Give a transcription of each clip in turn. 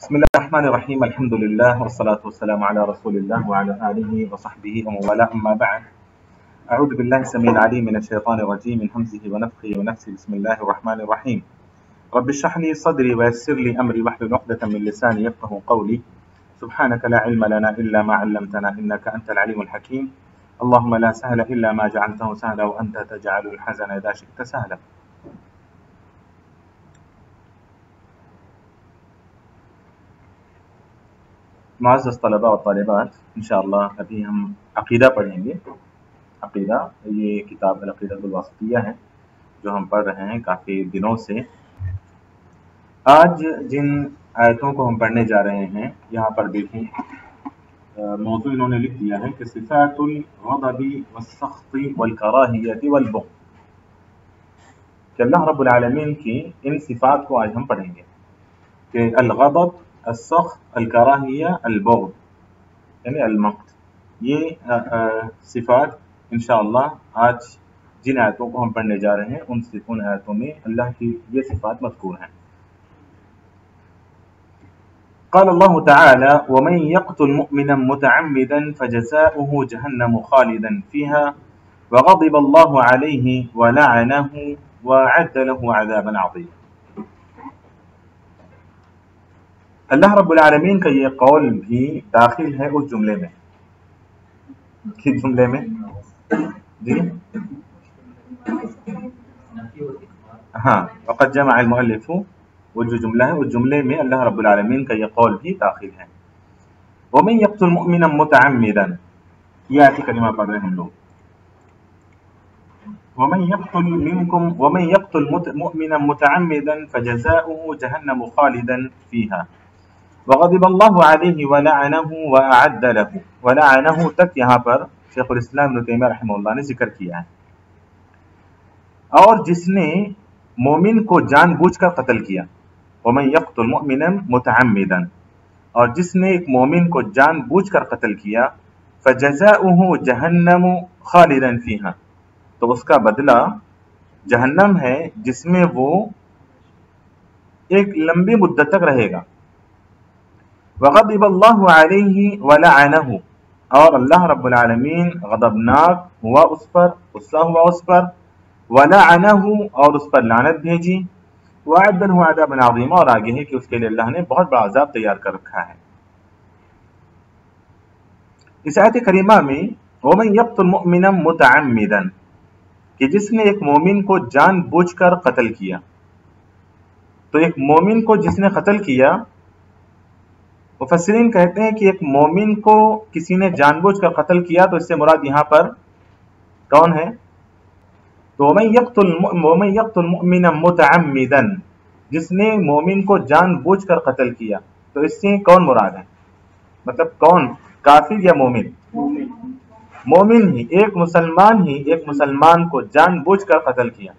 بسم الله الرحمن الرحيم. الحمد لله والصلاة والسلام على رسول الله وعلى آله وصحبه ومن والاه، أما بعد. أعوذ بالله السميع العليم من الشيطان الرجيم من همزه ونفخه ونفسه. بسم الله الرحمن الرحيم. رب اشرح لي صدري ويسر لي أمري واحلل عقدة من لساني يفقهوا قولي. سبحانك لا علم لنا إلا ما علمتنا إنك أنت العليم الحكيم. اللهم لا سهل إلا ما جعلته سهلا وأنت تجعل الحزن إذا شئت سهلا. معزز طلباء اور طالبات، انشاءاللہ ابھی ہم عقیدہ پڑھیں گے. عقیدہ، یہ کتاب العقیدہ الواسطیہ ہے جو ہم پڑھ رہے ہیں کافی دنوں سے. آج جن آیتوں کو ہم پڑھنے جا رہے ہیں یہاں پر دیکھیں، موضوع انہوں نے لکھ دیا ہے کہ صفات الغضب والسخط والکراہیت والبغض، کہ اللہ رب العالمین کی ان صفات کو آج ہم پڑھیں گے کہ الغضب، السخط، الکراہیہ، البغض یعنی المقت. یہ صفات انشاءاللہ آج جن آیتوں کو ہم پڑھنے جا رہے ہیں ان آیتوں میں اللہ کی یہ صفات مذکور ہیں. قال اللہ تعالی: ومن يقتل مؤمنا متعمدا فجزاؤه جہنم خالدا فيها وغضب اللہ علیہ ولعنہ وأعد له عذابا عظیما. اللہ رب العالمین کا یہ قول بھی داخل ہے اس جملے میں. کس جملے میں؟ جی ہاں، وقد جمع المؤلف، وہ جو جملہ ہے اس جملے میں اللہ رب العالمین کا یہ قول بھی داخل ہے. ومن يقتل مؤمنا متعمدا، یہ آیت کریمہ پڑھ رہے ہیں ہم لوگ. ومن يقتل مؤمنا متعمدا فجزاؤه جہنم خالدا فيها وغضب اللہ علیہ ولعنہ وأعد له. ولعنہ تک یہاں پر شیخ الاسلام ابن تیمیہ رحمہ اللہ نے ذکر کیا ہے. اور جس نے مومن کو جان بوجھ کر قتل کیا، ومن يقتل مؤمنا متعمدا، اور جس نے ایک مومن کو جان بوجھ کر قتل کیا، فجزاؤہ جہنم خالدا فیہا، تو اس کا بدلہ جہنم ہے جس میں وہ ایک لمبی مدت تک رہے گا. وغضب اللہ علیہ ولعنہ، اور اللہ رب العالمین غضبناک ہوا اس پر، غصہ ہوا اس پر، ولعنہ، اور اس پر لعنت بھیجی، وأعد له عذابا عظیما، اور آگے ہے کہ اس کے لیے اللہ نے بہت بڑا عذاب تیار کر رکھا ہے. اس آیت کریمہ میں ومن یقتل مؤمنا متعمدا، کہ جس نے ایک مومن کو جان بوجھ کر قتل کیا. تو ایک مومن کو جس نے قتل کیا، مفسرین کہتے ہیں کہ ایک مومن کو کسی نے جان بوجھ کر قتل کیا تو اس سے مراد یہاں پر کون ہے؟ تو ومن یقتل مؤمنا متعمدا، جس نے مومن کو جان بوجھ کر قتل کیا، تو اس سے کون مراد ہے؟ مطلب کون، کافر یا مومن؟ مومن ہی، ایک مسلمان کو جان بوجھ کر قتل کیا.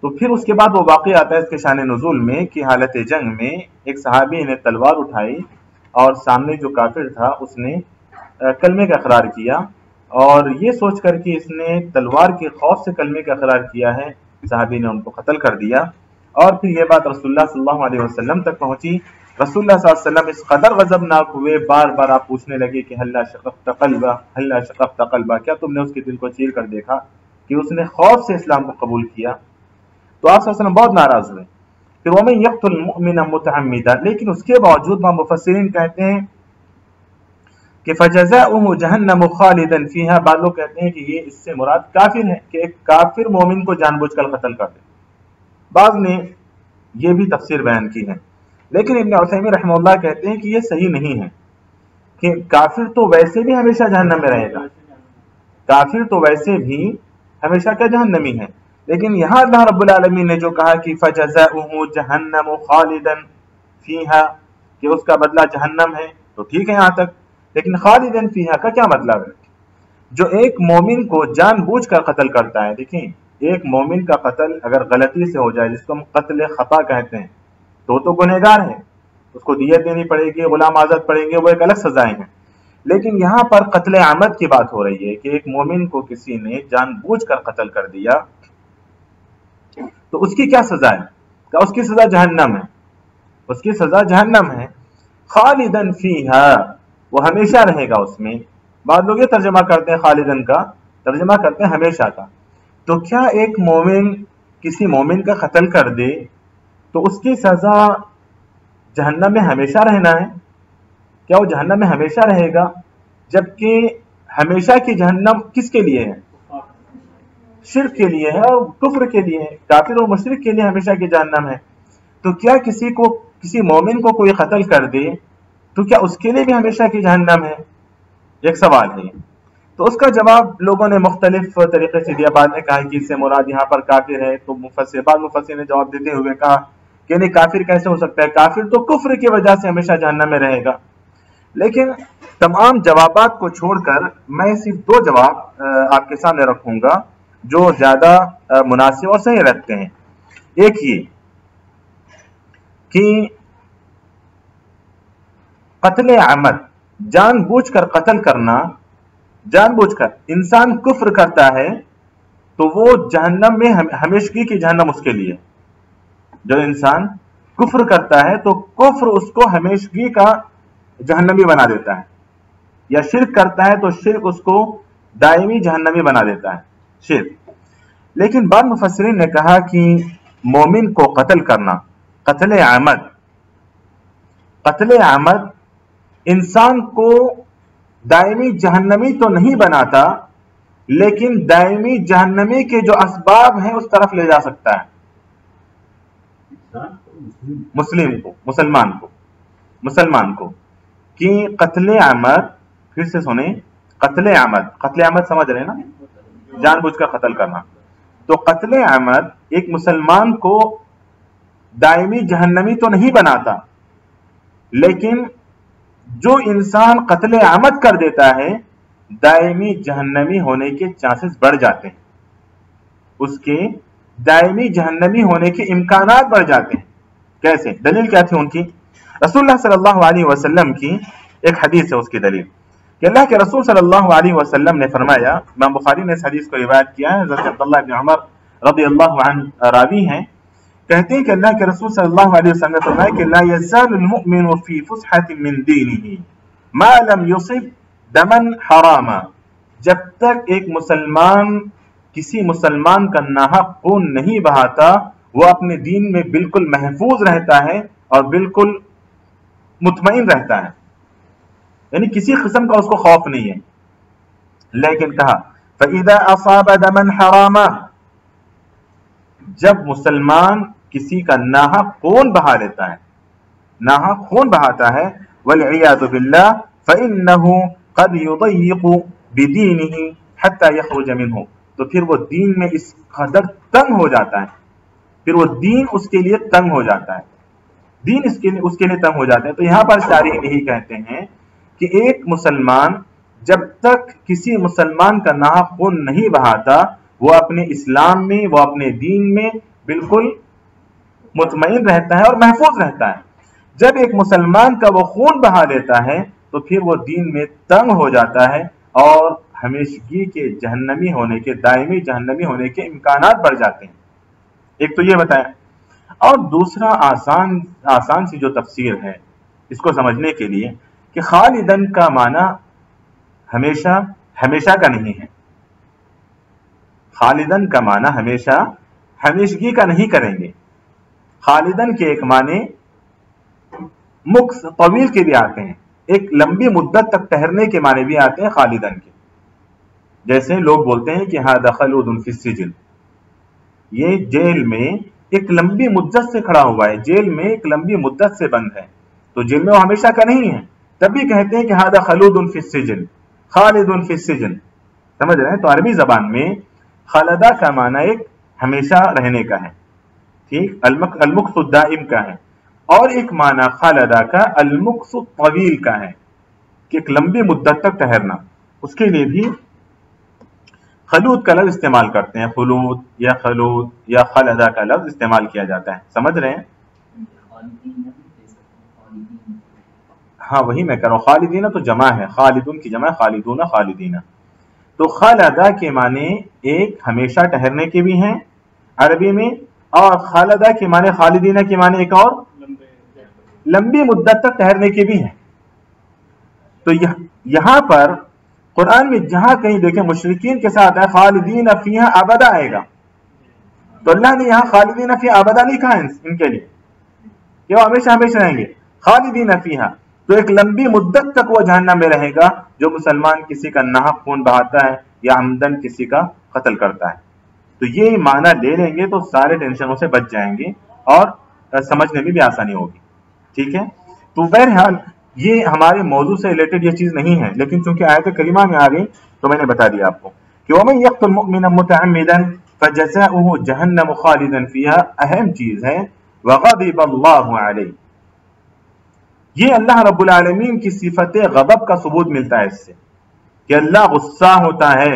تو پھر اس کے بعد وہ واقعہ آتا ہے اس کے شان نزول میں کہ حالت جنگ میں ایک صحابی نے تلوار اٹھائی اور سامنے جو کافر تھا اس نے کلمے کا اقرار کیا، اور یہ سوچ کر کہ اس نے تلوار کے خوف سے کلمے کا اقرار کیا ہے، صحابی نے ان کو قتل کر دیا. اور پھر یہ بات رسول اللہ صلی اللہ علیہ وسلم تک پہنچی. رسول اللہ صلی اللہ علیہ وسلم اس قدر غضبناک ہوئے، بار بار آپ پوچھنے لگے کہ ہلا شققت قلبہ، ہلا شققت قلبہ، کیا تم نے اس کے دل کو چیر کر دیکھا کہ اس نے خوف سے اسلام کو قبول کیا. تو آپ صلی اللہ علیہ وسلم بہت ناراض ہوئے. پھر ومن یقتل مؤمنا متعمدا، لیکن اس کے باوجود ہم مفسرین کہتے ہیں کہ فجزاؤہ جہنم خالدا فیہا، بعض لوگ کہتے ہیں کہ یہ اس سے مراد کافر ہے، کہ ایک کافر مومن کو جان بوجھ کر قتل کر دے. بعض نے یہ بھی تفسیر بیان کی ہے، لیکن ابن عثیمین رحمہ اللہ کہتے ہیں کہ یہ صحیح نہیں ہے، کہ کافر تو ویسے بھی ہمیشہ جہنم میں رہے گا، کافر تو ویسے بھی ہمیشہ کیا جہنمی ہے. لیکن یہاں اللہ رب العالمین نے جو کہا کہ فجزاؤہ جہنم خالدا فیہا، کہ اس کا بدلہ جہنم ہے، تو ٹھیک ہے یہاں تک. لیکن خالدا فیہا کا کیا مطلب ہے؟ جو ایک مومن کو جان بوجھ کر قتل کرتا ہے، دیکھیں ایک مومن کا قتل اگر غلطی سے ہو جائے، جس کو ہم قتل خطا کہتے ہیں، تو گنہگار ہے، اس کو دیت دینی پڑے گی، غلام آزاد پڑیں گے، وہ ایک الگ سزائیں ہیں. لیکن یہاں پر قتل عمد کی بات ہو رہی ہے کہ ایک مومن کو کسی نے جان بوجھ کر قتل کر دیا، تو اس کی کیا سزا ہے؟ کہ اس کی سزا جہنم ہے. اس کی سزا جہنم ہے. خالدن فیہا، وہ ہمیشہ رہے گا اس میں. بعض لوگ یہ ترجمہ کرتے ہیں خالدن کا، ترجمہ کرتے ہیں ہمیشہ کا. تو کیا ایک مومن کسی مومن کا قتل کر دے تو اس کی سزا جہنم میں ہمیشہ رہنا ہے؟ کیا وہ جہنم میں ہمیشہ رہے گا؟ جبکہ ہمیشہ کی جہنم کس کے لیے ہے؟ شرک کے لیے ہے اور کفر کے لیے ہے، کافر اور مشرک کے لیے ہمیشہ کی جہنم ہے. تو کیا کسی مومن کو کوئی قتل کر دے تو کیا اس کے لیے بھی ہمیشہ کی جہنم ہے؟ ایک سوال ہے. تو اس کا جواب لوگوں نے مختلف طریقے سے دیا. بعد نے کہا کہ اس سے مراد یہاں پر کافر ہے، تو بعض مفسرین نے جواب دیتے ہوئے کہا کہ نہیں، کافر کیسے ہو سکتا ہے؟ کافر تو کفر کی وجہ سے ہمیشہ جہنم میں رہے گا. لیکن تمام جوابات کو چھوڑ کر میں صرف 2 جواب آپ کے سامنے رکھوں گا جو زیادہ مناسب اور صحیح رکھتے ہیں. ایک یہ کہ قتل عمد، جان بوجھ کر قتل کرنا، جان بوجھ کر انسان کفر کرتا ہے تو وہ جہنم میں ہمیشگی کی جہنم اس کے لیے. جو انسان کفر کرتا ہے تو کفر اس کو ہمیشگی کا جہنمی بنا دیتا ہے، یا شرک کرتا ہے تو شرک اس کو دائمی جہنمی بنا دیتا ہے، شرک. لیکن بعض مفسرین نے کہا کہ مومن کو قتل کرنا، قتل عمد انسان کو دائمی جہنمی تو نہیں بناتا، لیکن دائمی جہنمی کے جو اسباب ہیں اس طرف لے جا سکتا ہے مسلمان کو کہ قتل عمد، پھر سے سنیں، قتل عمد سمجھ رہے نا، جان بوجھ کر قتل کرنا. تو قتل عمد ایک مسلمان کو دائمی جہنمی تو نہیں بناتا، لیکن جو انسان قتل عمد کر دیتا ہے دائمی جہنمی ہونے کے چانسز بڑھ جاتے ہیں، اس کے دائمی جہنمی ہونے کے امکانات بڑھ جاتے ہیں. کیسے؟ دلیل کیا تھی ان کی؟ رسول اللہ صلی اللہ علیہ وسلم کی ایک حدیث ہے، اس کی دلیل کہ اللہ کے رسول صلی اللہ علیہ وسلم نے فرمایا، امام بخاری نے اس حدیث کو روایت کیا ہے، حضرت عبداللہ بن عمر رضی اللہ عنہ راوی ہیں، کہتے ہیں کہ اللہ کے رسول صلی اللہ علیہ وسلم نے فرمایا کہ لا يزال المؤمن في فسحة من دينه ما لم يصب دما حراما. جب تک ایک مسلمان کسی مسلمان کا ناحق خون نہیں بہاتا وہ اپنے دین میں بالکل محفوظ رہتا ہے اور بالکل مطمئن رہتا ہے، یعنی کسی قسم کا اس کو خوف نہیں ہے. لیکن کہا فَإِذَا أَصَابَ دَمًا حَرَامًا، جب مسلمان کسی کا ناحق خون بہا لیتا ہے، ناحق خون بہاتا ہے، وَالْعِيَاذُ بِاللَّهِ فَإِنَّهُ قَدْ يُضَيِّقُ بِدِينِهِ حَتَّى يَخْرُجَ مِنْهُ، تو پھر وہ دین میں اس قدر تنگ ہو جاتا ہے، پھر وہ دین اس کے لیے تنگ ہو جاتا ہے، دین اس کے لیے تنگ ہو جاتے ہیں. تو یہاں پر شارح یہی کہتے ہیں کہ ایک مسلمان جب تک کسی مسلمان کا ناحق خون نہیں بہاتا وہ اپنے اسلام میں، وہ اپنے دین میں بالکل مطمئن رہتا ہے اور محفوظ رہتا ہے. جب ایک مسلمان کا وہ خون بہا لیتا ہے تو پھر وہ دین میں تنگ ہو جاتا ہے اور ہمیشگی کے جہنمی ہونے کے، دائمی جہنمی ہونے کے امکانات بڑھ جاتے ہیں. ایک تو یہ بتایا، اور دوسرا آسان سی جو تفسیر ہے اس کو سمجھنے کے لیے کہ خالدن کا معنی ہمیشہ کا نہیں ہے. خالدن کا معنی ہمیشگی کا نہیں کریں گے. خالدن کے ایک معنی مکس طویل کے بھی آتے ہیں، ایک لمبی مدت تک ٹھہرنے کے معنی بھی آتے ہیں خالدن کے. جیسے لوگ بولتے ہیں کہ ہذا خلود فی السجن، یہ جیل میں ایک لمبی مدت سے کھڑا ہوا ہے، جیل میں ایک لمبی مدت سے بند ہے، تو جیل میں وہ ہمیشہ کا نہیں ہے، تب بھی کہتے ہیں کہ ہذا خلود فی السجن، خالد فی السجن. سمجھ رہے ہیں؟ تو عربی زبان میں خالدہ کا معنی ایک ہمیشہ رہنے کا ہے، ٹھیک، المکث الدائم کا ہے، اور ایک معنی خالدہ کا المکث الطویل کا ہے کہ ایک لمبی مدت تک ٹھہرنا. اس کے لیے بھی خلود کا لفظ استعمال کرتے ہیں، خلود یا خلود یا خالدہ کا لفظ استعمال کیا جاتا ہے. سمجھ رہے ہیں؟ ہاں وہی میں کہہ رہا ہوں، خالدین تو جمع ہے، خالدون کی جمع خالدون خالدین. تو خالدہ کے معنی ایک ہمیشہ ٹھہرنے کے بھی ہیں عربی میں، اور خالدہ کے معنی خالدین کے معنی ایک اور لمبی مدت تک ٹھہرنے کی بھی ہیں. تو یہاں پر قرآن میں جہاں کہیں دیکھیں مشرکین کے ساتھ ہے خالدین فیہا ابدا آئے گا، تو اللہ نے یہاں خالدین فیہا ابدا نہیں کہا ان کے لیے کہ وہ ہمیشہ ہمیشہ رہیں گے. خالدین فیہا تو ایک لمبی مدت تک وہ جہنم میں رہے گا جو مسلمان کسی کا ناحق خون بہاتا ہے یا عمدن کسی کا قتل کرتا ہے. تو یہ معنی لے لیں گے تو سارے ٹینشنوں سے بچ جائیں گے اور سمجھنے میں بھی آسانی ہوگی. ٹھیک ہے. تو بہرحال یہ ہمارے موضوع سے ریلیٹڈ یہ چیز نہیں ہے، لیکن چونکہ آیت کریمہ میں آ گئی تو میں نے بتا دیا آپ کو کہ وَمَن يَقْتُلْ مُؤْمِنًا مُتَعَمِّدًا فَجَزَاؤُهُ جَهَنَّمُ خَالِدًا فِيهَا. اہم چیز ہے وَغَضِبَ اللَّهُ عَلَيْهِ. یہ اللہ رب العالمین کی صفت غضب کا ثبوت ملتا ہے اس سے کہ اللہ غصہ ہوتا ہے.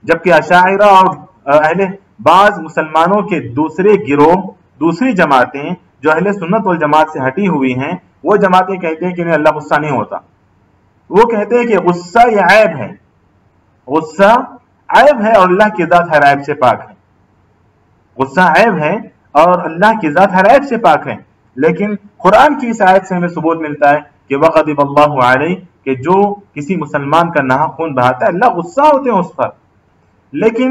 جبکہ اشاعرہ اور اہل بعض مسلمانوں کے دوسرے گروہ، دوسری جماعتیں جو اہل سنت والجماعت سے ہٹی ہوئی ہیں، وہ جماعتیں کہتے ہیں کہ نہیں اللہ غصہ نہیں ہوتا. وہ کہتے ہیں کہ غصہ یہ عیب ہے، غصہ عیب ہے اور اللہ کی ذات ہر عیب سے پاک ہے. غصہ عیب ہے اور اللہ کی ذات ہر عیب سے پاک ہے. لیکن قرآن کی اس آیت سے ہمیں ثبوت ملتا ہے کہ وَغَضِبَ اللَّهُ عَلَيْهِ کہ جو کسی مسلمان کا ناحق خون بہاتا ہے اللہ غصہ ہوتے ہیں اس پر. لیکن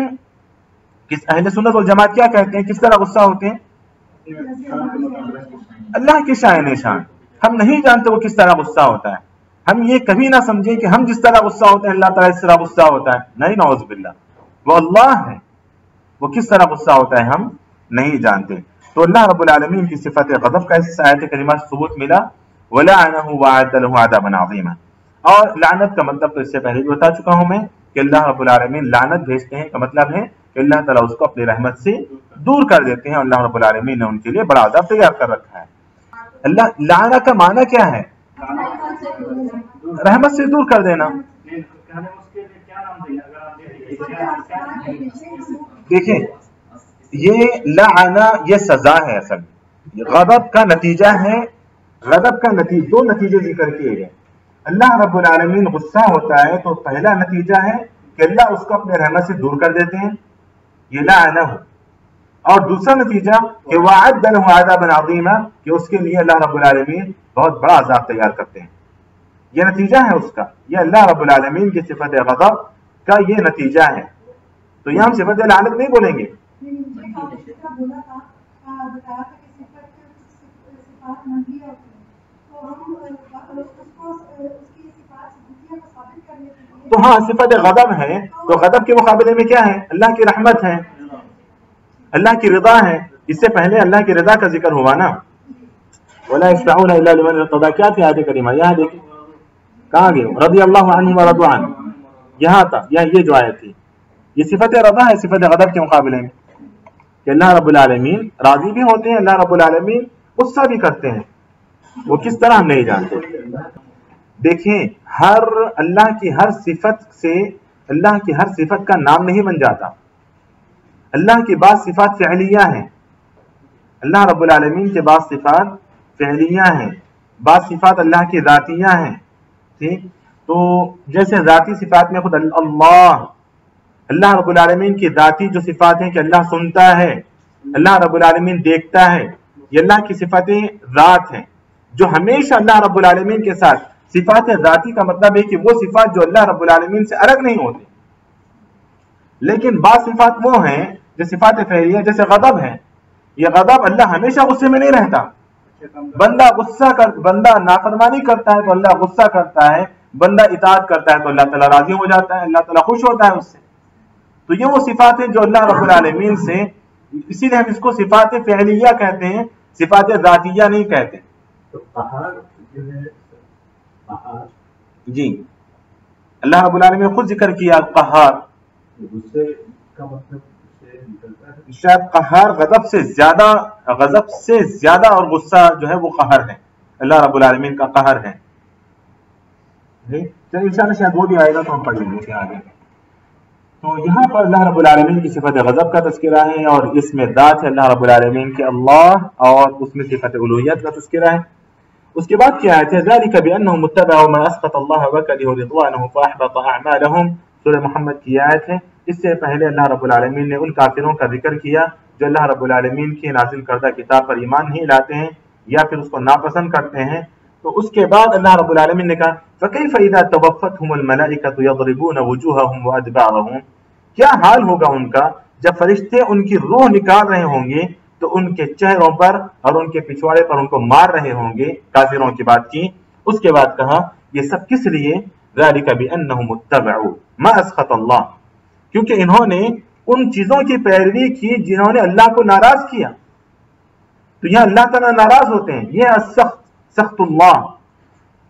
اہل سنت والجماعت کیا کہتے ہیں، کس طرح غصہ ہوتے ہیں؟ اللہ کی شان شان ہم نہیں جانتے وہ کس طرح غصہ ہوتا ہے. ہم یہ کبھی نہ سمجھیں کہ ہم جس طرح غصہ ہوتے ہیں اللہ تعالیٰ اس طرح غصہ ہوتا ہے. نہیں، نعوذ باللہ، وہ اللہ ہے، وہ کس طرح غصہ ہوتا ہے ہم نہیں جانتے. تو اللہ رب العالمین کی صفت غضب کا اس آیت کریمہ سے ثبوت ملا. وَلَعَنَهُ وَأَعَدَّ لَهُ عَذَابًا عَظِيمًا. اور لعنت کا مطلب تو اس سے پہلے بھی بتا چکا ہوں میں کہ اللہ رب العالمین لعنت بھیجتے ہیں کا مطلب ہے کہ اللہ تعالیٰ اس کو اپنی رحمت سے دور کر دیتے ہیں. اللہ رب العالمین نے ان کے لیے بڑا عذاب تیار کر رکھا ہے. اللہ لعنت کا معنی کیا ہے؟ رحمت سے دور کر دینا. دیکھیں یہ لعنہ یہ سزا ہے، اصل غضب کا نتیجہ ہے. غضب کا نتیجہ دو نتیجے ذکر کیے گئے. اللہ رب العالمین غصہ ہوتا ہے تو پہلا نتیجہ ہے کہ اللہ اس کو اپنے رحمت سے دور کر دیتے ہیں، یہ لعنہ ہو. اور دوسرا نتیجہ کہ وَأَعَدَّ لَهُ عَذَابًا عَظِيمًا کہ اس کے لیے اللہ رب العالمین بہت بڑا عذاب تیار کرتے ہیں. یہ نتیجہ ہے اس کا. یہ اللہ رب العالمین کی صفت غضب کا یہ نتیجہ ہے. تو یہاں ہم صفت لعنت نہیں بولیں گے. تو ہاں صفت غضب ہے تو غضب کے مقابلے میں کیا ہے؟ اللہ کی رحمت ہے، اللہ کی رضا ہے. اس سے پہلے اللہ کی رضا کا ذکر ہوا نا. وَلَا يَشْفَعُونَ إِلَّا لِمَنِ ارْتَضَىٰ. کیا تھی آیت کریمہ؟ یہاں دیکھیں کہاں گئے؟ رضی اللہ عنہم ورضوا عنہ. یہاں تھا، یہ جو آیت تھی یہ صفت رضا ہے صفت غضب کے مقابلے میں کہ اللہ رب العالمین راضی بھی ہوتے ہیں، اللہ رب العالمین غصہ بھی کرتے ہیں. وہ کس طرح ہم نہیں جانتے. دیکھیں ہر اللہ کی ہر صفت سے اللہ کی ہر صفت کا نام نہیں بن جاتا. اللہ کی بعض صفات فعلیہ ہیں، اللہ رب العالمین کے بعض صفات فعلیہ ہیں، بعض صفات اللہ کی ذاتیہ ہیں. ٹھیک. تو جیسے ذاتی صفات میں خود اللہ رب العالمین کی ذاتی جو صفات ہیں کہ اللہ سنتا ہے، اللہ رب العالمین دیکھتا ہے، یہ اللہ کی صفاتیں ذات ہیں جو ہمیشہ اللہ رب العالمین کے ساتھ. صفات ذاتی کا مطلب ہے کہ وہ صفات جو اللہ رب العالمین سے الگ نہیں ہوتی. لیکن بعض صفات وہ ہیں جو صفات فعلیہ جیسے غضب ہے. یہ غضب اللہ ہمیشہ غصے میں نہیں رہتا. بندہ نافرمانی کرتا ہے تو اللہ غصہ کرتا ہے، بندہ اطاعت کرتا ہے تو اللہ تعالیٰ راضی ہو جاتا ہے، اللہ تعالیٰ خوش ہوتا ہے اس سے. تو یہ وہ صفات ہیں جو اللہ رب العالمین سے، اسی لیے ہم اس کو صفات فعلیہ کہتے ہیں، صفات ذاتیہ نہیں کہتے. جی اللہ رب العالمین نے خود ذکر کیا قہار. شاید قہار غضب سے زیادہ اور غصہ جو ہے وہ قہر ہے، اللہ رب العالمین کا قہر ہے. چلیے انشاءاللہ شاید وہ بھی آئے گا تو ہم پڑھ لیں گے آگے. تو یہاں پر اللہ رب العالمین کی صفت غضب کا تذکرہ ہے اور اس میں ذات ہے اللہ رب العالمین کے اللہ، اور اس میں صفت الوہیت کا تذکرہ ہے. اس کے بعد کیا آیت ہے؟ ذَلِكَ بِأَنَّهُمْ اتَّبَعُوا مَا أَسْخَطَ اللَّهَ وَكَرِهُوا رِضْوَانَهُ فَأَحْبَطَ أَعْمَالَهُمْ. سورہ محمد کی آیت ہے. اس سے پہلے اللہ رب العالمین نے ان کافروں کا ذکر کیا جو اللہ رب العالمین کی نازل کردہ کتاب پر ایمان نہیں لاتے ہیں یا پھر اس کو ناپسند کرتے ہیں، تو اس کے بعد اللہ رب العالمین نے کہا فَكَيْفَ إِذَا تَوَفَّتْهُمُ الْمَلَائِكَةُ يَضْرِبُونَ وُجُوهَهُمْ وَأَدْبَارَهُمْ، کیا حال ہوگا ان کا جب فرشتے ان کی روح نکال رہے ہوں گے تو ان کے چہروں پر اور ان کے پچھواڑے پر ان کو مار رہے ہوں گے، کافروں کی بات کی۔ اس کے بعد کہا یہ سب کس لیے؟ ذَلِكَ بِأَنَّهُمُ اتَّبَعُوا مَا أَسْخَطَ اللَّهُ، کیونکہ انہوں نے ان چیزوں کی پیروی کی جنہوں نے اللہ کو ناراض کیا۔ تو یہاں اللہ تعالیٰ ناراض ہوتے ہیں، یہ سخت اللہ،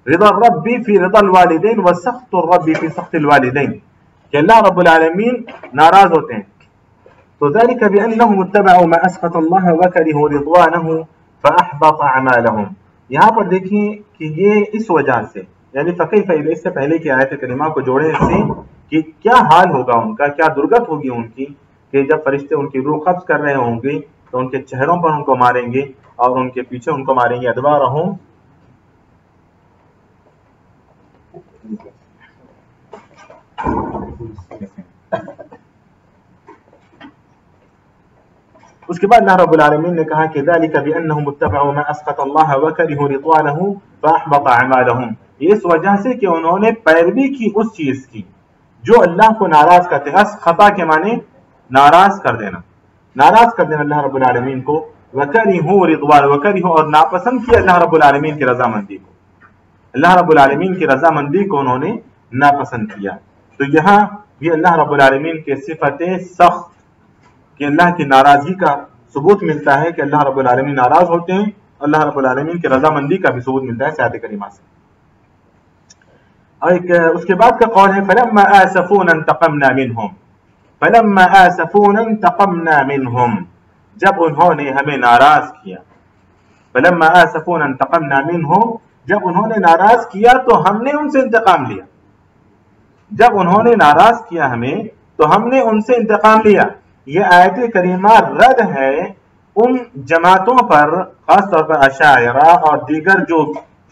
رضا الرب فی رضا الوالدین و سخت الرب فی سخت الوالدین، کہ اللہ رب العالمین ناراض ہوتے ہیں۔ تو ذلك بأنهم اتبعوا ما اسخط الله وكرهوا رضوانه فأحبط أعمالهم، یہاں پر دیکھیں کہ یہ اس وجہ سے، یعنی فکیف اذا، اس سے پہلے کی آیت کریمہ کو جوڑیں اس سے کہ کیا حال ہوگا ان کا، کیا درگت ہوگی ان کی، کہ جب فرشتے ان کی روح قبض کر رہے ہوں گے تو ان کے چہروں پر ان کو ماریں گے اور ان کے پیچھے ان کو ماریں گے ادبارہم۔ اس کے بعد اللہ رب العالمین نے کہا کہ ذَلِكَ بِأَنَّهُمُ اتَّبَعُوا مَا أَسْخَطَ اللَّهَ وَكَرِهُوا رِضْوَانَهُ فَأَحْبَطَ أَعْمَالَهُمْ، اس وجہ سے کہ انہوں نے پیروی کی اس چیز کی جو اللہ کو ناراض کرتے ہیں۔ خطا کے معنی ناراض کر دینا، ناراض کر دینا اللہ رب العالمین کو۔ وَكَرِهُوا رِضْوَانَهُ، وَكَرِهُوا، اور ناپسند کیا اللہ رب العالمین کی رضامندی کو، اللہ رب العالمین کی رضامندی کو انہوں نے ناپسند کیا۔ تو یہاں بھی اللہ رب العالمین کے صفت سخت کہ اللہ کی ناراضگی کا ثبوت ملتا ہے کہ اللہ رب العالمین ناراض ہوتے ہیں، اللہ رب العالمین کی رضامندی کا بھی ثبوت ملتا ہے اس آیت کریمہ سے۔ اور ایک اس کے بعد کا قول ہے فَلَمَّا آسَفُونَا انتَقَمْنَا مِنْهُمْ، فَلَمَّا آسَفُونَا انتَقَمْنَا مِنْهُمْ، جب انہوں نے ہمیں ناراض کیا، فَلَمَّا آسَفُونَا انتَقَمْنَا مِنْهُمْ، جب انہوں نے ناراض کیا تو ہم نے ان سے انتقام لیا، جب انہوں نے ناراض کیا ہمیں تو ہم نے ان سے انتقام لیا۔ یہ آیت کریمہ رد ہے ان جماعتوں پر، خاص طور پر اشاعرہ اور دیگر جو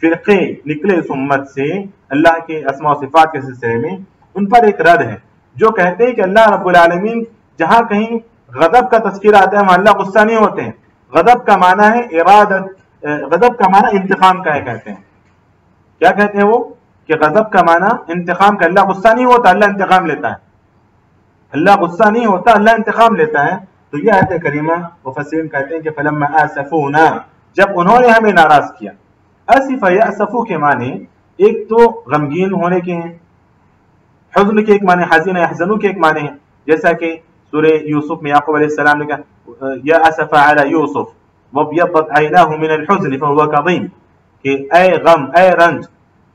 فرقے نکلے اس امت سے اللہ کے اسماء و صفات کے سلسلے میں، ان پر ایک رد ہے جو کہتے ہیں کہ اللہ رب العالمین جہاں کہیں غضب کا تذکرہ آتا ہے وہاں اللہ غصہ نہیں ہوتے ہیں۔ غضب کا معنی ہے ارادت، غضب کا معنی انتقام کا ہے، کہتے ہیں کیا کہتے ہیں وہ کہ غضب کا معنی انتقام کا، اللہ غصہ نہیں ہوتا، اللہ انتقام لیتا ہے، اللہ غصہ نہیں ہوتا، اللہ انتقام لیتا ہے۔ تو یہ آیت کریمہ مفسرین کہتے ہیں کہ فلما آسفونا، جب انہوں نے ہمیں ناراض کیا۔ اسف یأسفو کے معنی ایک تو غمگین ہونے کے ہیں، حزن کے ایک معنی، حزین یحزنو کے ایک معنی ہے، جیسا کہ سورہ یوسف میں یعقوب علیہ السلام نے کہا یا اسف علی یوسف وابیضت عیناہ من الحزن فهو کظیم، کہ اے غم، اے رنج،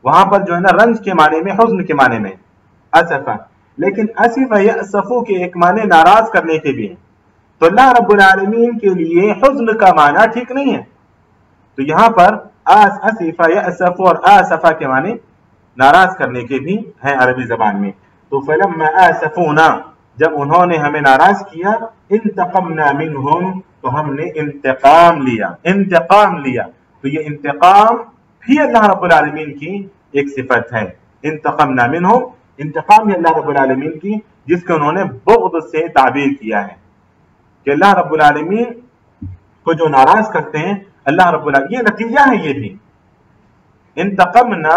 وہاں پر جو ہے نا رنج کے معنی میں، حزن کے معنی میں اسفا، لیکن اسف یأسفو کے ایک معنی ناراض کرنے کے بھی ہیں۔ تو اللہ رب العالمین کے لیے حزن کا معنی ٹھیک نہیں ہے، تو یہاں پر اسف یأسف اور آسفا کے معنی ناراض کرنے کے بھی ہیں عربی زبان میں۔ تو فلما آسفونا، جب انہوں نے ہمیں ناراض کیا، انتقمنا منہم، تو ہم نے انتقام لیا، انتقام لیا۔ تو یہ انتقام بھی اللہ رب العالمین کی ایک صفت ہے، انتقمنا منہم، انتقام ہے اللہ رب العالمین کی جس کو انہوں نے بغض سے تعبیر کیا ہے، کہ اللہ رب العالمین کو جو ناراض کرتے ہیں اللہ رب العالمین، یہ نتیجہ ہے، یہ بھی انتقمنا،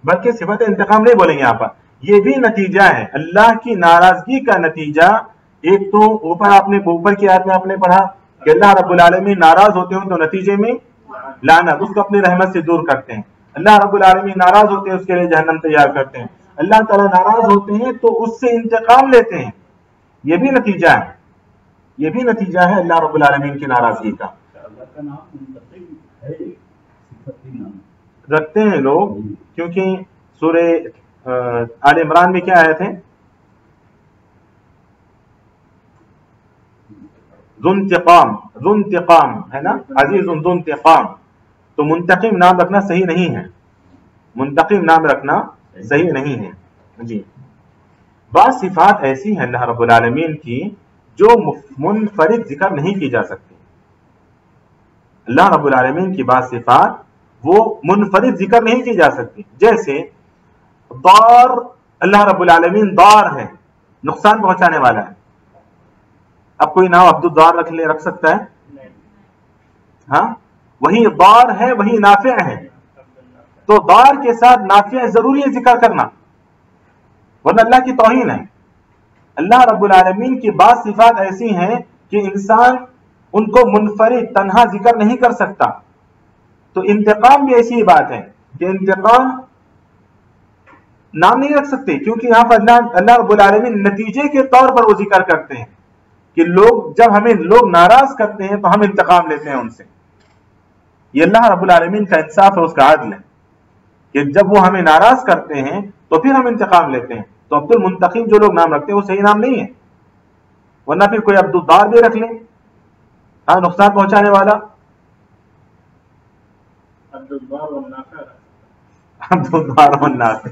بلکہ صفت انتقام نہیں بولیں گے یہاں پر، یہ بھی نتیجہ ہے اللہ کی ناراضگی کا نتیجہ۔ ایک تو اوپر آپ نے اوپر کی آیت میں آپ نے پڑھا کہ اللہ رب العالمین ناراض ہوتے ہیں تو نتیجے میں لعنت، اس کو اپنی رحمت سے دور کرتے ہیں۔ اللہ رب العالمین ناراض ہوتے ہیں اس کے لیے جہنم تیار کرتے ہیں۔ اللہ تعالیٰ ناراض ہوتے ہیں تو اس سے انتقام لیتے ہیں، یہ بھی نتیجہ ہے، یہ بھی نتیجہ ہے اللہ رب العالمین کی ناراضگی کا۔ رکھتے ہیں لوگ، کیونکہ سورہ آل عمران میں کیا آیت ہے؟ ذو انتقام، ذو انتقام ہے نا، عزیز ذو انتقام، تو منتقم نام رکھنا صحیح نہیں ہے، منتقم نام رکھنا صحیح نہیں ہے جی۔ بعض صفات ایسی ہیں اللہ رب العالمین کی جو منفرد ذکر نہیں کی جا سکتی، اللہ رب العالمین کی بعض صفات وہ منفرد ذکر نہیں کی جا سکتی، جیسے ضار، اللہ رب العالمین ضار ہے، نقصان پہنچانے والا ہے۔ اب کوئی نام عبد الضار رکھ سکتا ہے؟ ہاں، وہی ضار ہے وہی نافع ہے، تو ضار کے ساتھ نافع ضروری ہے ذکر کرنا، ورنہ اللہ کی توہین ہے۔ اللہ رب العالمین کی بعض صفات ایسی ہیں کہ انسان ان کو منفرد تنہا ذکر نہیں کر سکتا، تو انتقام بھی ایسی بات ہے کہ انتقام نام نہیں رکھ سکتے، کیونکہ یہاں پر اللہ رب العالمین نتیجے کے طور پر وہ ذکر کرتے ہیں کہ جب ہمیں لوگ ناراض کرتے ہیں تو ہم انتقام لیتے ہیں ان سے۔ یہ اللہ رب العالمین کا انصاف ہے، اس کا عدل ہے کہ جب وہ ہمیں ناراض کرتے ہیں تو پھر ہم انتقام لیتے ہیں۔ تو عبد المنتقم جو لوگ نام رکھتے ہیں وہ صحیح نام نہیں ہے، ورنہ پھر کوئی عبد الدار بھی رکھ لیں، ہاں نقصان پہنچانے والا، عبد الدار والنافع۔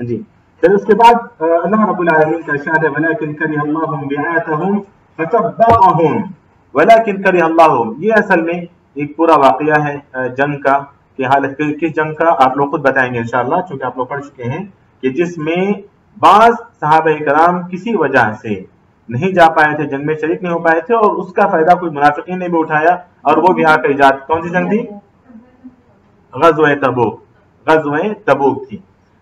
جی پھر اس کے بعد اللہ رب العالمین کا ارشاد ہے وَلَكِنْ كَرِهَ اللَّهُ بِعَاثَهُمْ فَثَبَّطَهُمْ وَلَكِنْ كَرِهَ اللَّهُ۔ یہ اصل میں ایک پورا واقعہ ہے جنگ کا، کہ حالت کس جنگ کا آپ لوگ خود بتائیں گے انشاءاللہ، چونکہ آپ لوگ پڑھ چکے ہیں، کہ جس میں بعض صحابہ کرام کسی وجہ سے نہیں جا پائے تھے، جنگ میں شریک نہیں ہو پائے تھے، اور اس کا فائدہ کوئی منافقین نے بھی اٹھایا اور وہ بھی آ کر ایجاد۔ کون سی جنگ تھی؟ غزوہ تبوک، غزوہ تبوک تھی۔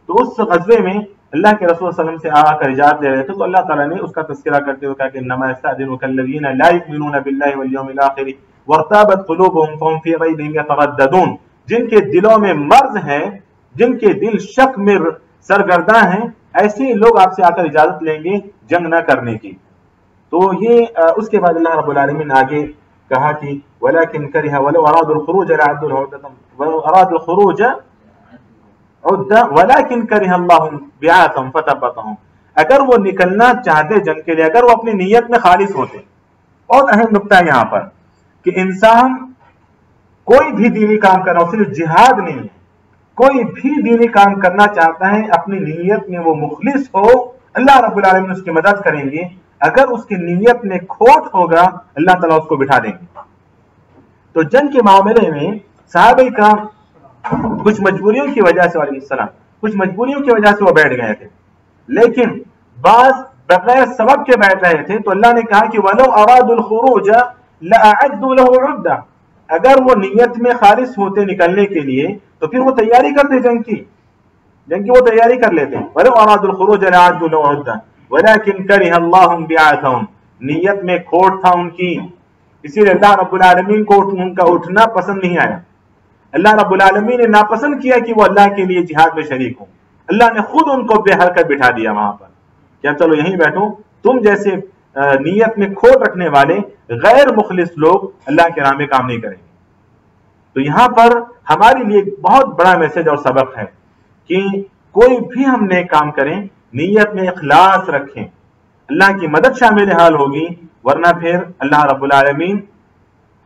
تو اس غزوے میں اللہ کے رسول صلی اللہ علیہ وسلم سے آ کر اجازت لے رہے تھے، تو اللہ تعالیٰ نے اس کا تذکرہ کرتے ہوئے کہا کہ انما یستأذنک الذین لا یؤمنون باللہ والیوم الآخر وارتابت قلوبهم فهم فی ریبہم یترددون، جن کے دلوں میں مرض ہے، جن کے دل شک میں سرگرداں ہیں، ایسے لوگ آپ سے آ کر اجازت لیں گے جنگ نہ کرنے کی۔ تو یہ اس کے بعد اللہ رب العالمین آگے کہا کہ وَلَكِنْ كَرِهَ وَلَوْ أَرَادُوا الْخُرُوجَ لَأَعَدُّوا لَهُ عُدَّةً وَأَرَادُوا الْخُرُوجَ عُدَّةً وَلَكِنْ كَرِهَ اللَّهُ بِعَاثَهُمْ فَثَبَّطَهُمْ۔ اگر وہ نکلنا چاہتے جنگ کے لیے، اگر وہ اپنی نیت میں خالص ہوتے۔ اور اہم نقطہ یہاں پر کہ انسان کوئی بھی دینی کام کرنا، صرف جہاد نہیں ہے، کوئی بھی دینی کام کرنا چاہتا ہے، اپنی نیت میں وہ مخلص ہو، اللہ رب العالمین اس کی مدد کریں گے۔ اگر اس کی نیت میں کھوٹ ہوگا اللہ تعالیٰ اس کو بٹھا دیں گے۔ تو جنگ کے معاملے میں صحابہ کرام کچھ مجبوریوں کی وجہ سے علیہ السلام کچھ مجبوریوں کی وجہ سے وہ بیٹھ گئے تھے، لیکن بعض بغیر سبب کے بیٹھ رہے تھے، تو اللہ نے کہا کہ وَلَوْ أَرَادُوا الْخُرُوجَ لَأَعَدُّوا لَهُ عُدَّةً، اگر وہ نیت میں خالص ہوتے نکلنے کے لیے تو پھر وہ تیاری کرتے جنگ کی وہ تیاری کر لیتے۔ وَلَوْ أَرَادُوا الْخُرُوجَ لَأَعَدُّوا لَهُ عُدَّةً وَلَكِنْ كَرِهَ اللَّهُ بِعَاثَهُمْ، نیت میں کھوٹ تھا ان کی، اسی لیے اللہ رب العالمین کو ان کا اٹھنا پسند نہیں آیا۔ اللہ رب العالمین نے ناپسند کیا کہ وہ اللہ کے لیے جہاد میں شریک ہوں، اللہ نے خود ان کو بے حرکت بٹھا دیا وہاں پر کہ اب چلو یہیں بیٹھو، تم جیسے نیت میں کھوٹ رکھنے والے غیر مخلص لوگ اللہ کے راہ میں کام نہیں کریں گے۔ تو یہاں پر ہمارے لیے ایک بہت بڑا میسج اور سبق ہے کہ کوئی بھی ہم نیک کام کریں، نیت میں اخلاص رکھیں، اللہ کی مدد شامل حال ہوگی، ورنہ پھر اللہ رب العالمین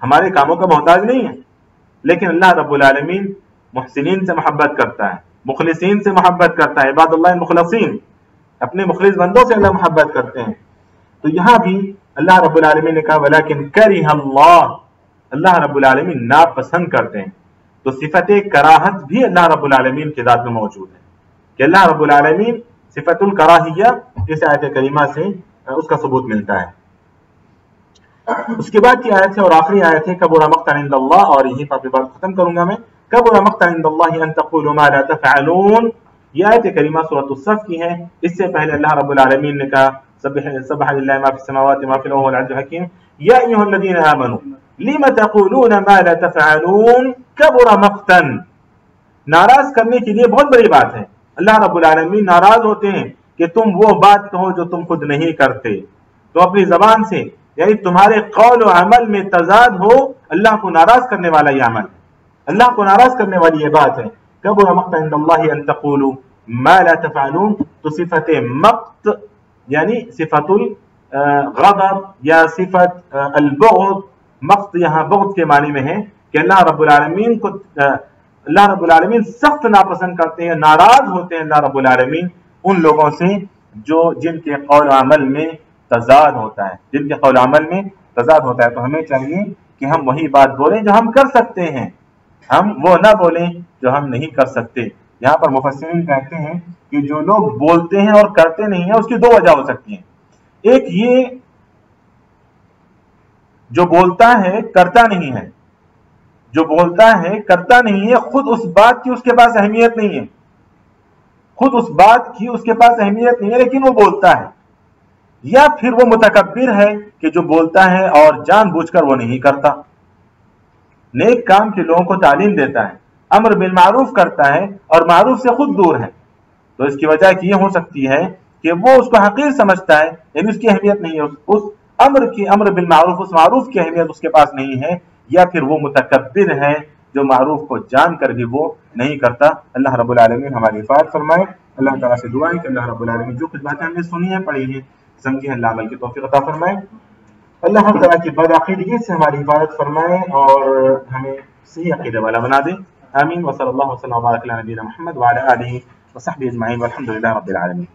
ہمارے کاموں کا محتاج نہیں ہے، لیکن اللہ رب العالمین محسنین سے محبت کرتا ہے، مخلصین سے محبت کرتا ہے، عباد اللہ مخلصین، اپنے مخلص بندوں سے اللہ محبت کرتے ہیں۔ تو یہاں بھی اللہ رب العالمین نے کہا وَلَكِنْ كَرِهَ اللَّهُ، اللہ رب العالمین ناپسند کرتے ہیں۔ تو صفت کراہت بھی اللہ رب العالمین کی ذات میں موجود ہے کہ اللہ رب العالمین صفت الکراہیہ اس آیت کریمہ سے اس کا ثبوت ملتا ہے۔ اس کے بعد کی آیت ہے اور آخری آیت ہے کبر مقتا عند اللہ، اور یہیں پر بات ختم کروں گا میں۔ کبر مقتا عند اللہ ان تقولوا ما لا تفعلون، یہ آیت کریمہ سورۃ الصف کی ہے۔ اس سے پہلے اللہ رب العالمین نے کہا سبح للہ ما فی السماوات ما فی الارض العزیز الحکیم یا ایھا الذین آمنوا لم تقولون ما لا تفعلون کبر مقتا، ناراض کرنے کے لیے بہت بڑی بات ہے۔ اللہ رب العالمین ناراض ہوتے ہیں کہ تم وہ بات کہو جو تم خود نہیں کرتے، تو اپنی زبان سے یعنی تمہارے قول و عمل میں تضاد ہو، اللہ کو ناراض کرنے والا یہ عمل ہے، اللہ کو ناراض کرنے والی یہ بات ہے۔ کبر مقتا عند اللہ ان تقولوا ما لا تفعلون، تو صفت مقت یعنی صفت الغضب یا صفت البغض، مقت یہاں بغض کے معنی میں ہے کہ اللہ رب العالمین سخت ناپسند کرتے ہیں، ناراض ہوتے ہیں اللہ رب العالمین ان لوگوں سے جن کے قول و عمل میں تضاد ہوتا ہے، جن کے قول و عمل میں تضاد ہوتا ہے۔ تو ہمیں چاہیے کہ ہم وہی بات بولیں جو ہم کر سکتے ہیں، ہم وہ نہ بولیں جو ہم نہیں کر سکتے۔ یہاں پر مفسرین کہتے ہیں کہ جو لوگ بولتے ہیں اور کرتے نہیں ہیں اس کی دو وجہ ہو سکتی ہیں۔ ایک یہ جو بولتا ہے کرتا نہیں ہے، جو بولتا ہے کرتا نہیں ہے، خود اس بات کی اس کے پاس اہمیت نہیں ہے، خود اس بات کی اس کے پاس اہمیت نہیں ہے لیکن وہ بولتا ہے، یا پھر وہ متکبر ہے کہ جو بولتا ہے اور جان بوجھ کر وہ نہیں کرتا، نیک کام کے لوگوں کو تعلیم دیتا ہے، امر بالمعروف کرتا ہے اور معروف سے خود دور ہے، تو اس کی وجہ یہ ہو سکتی ہے کہ وہ اس کو حقیر سمجھتا ہے، یعنی اس کی اہمیت نہیں ہے، اس امر بالمعروف، اس معروف کی اہمیت اس کے پاس نہیں ہے، یا پھر وہ متکبر ہے جو معروف کو جان کر بھی وہ نہیں کرتا۔ اللہ رب العالمین ہماری حفاظت فرمائے۔ اللہ تعالیٰ سے دعا ہے کہ اللہ رب العالمین جو کچھ باتیں ہم نے سنی ہیں پڑھی ہیں سمجھی ہیں، اللہ عمل کی توفیق عطا فرمائے۔ اللہ ہر طرح کی بدعقیدگی سے ہماری حفاظت فرمائے اور ہمیں صحیح عقیدے والا بنا دے۔ آمین۔ وصلی اللہ وسلم وبارک علی نبینا محمد وعلی آلہ وصحبہ اجمعین والحمد للہ رب العالمین۔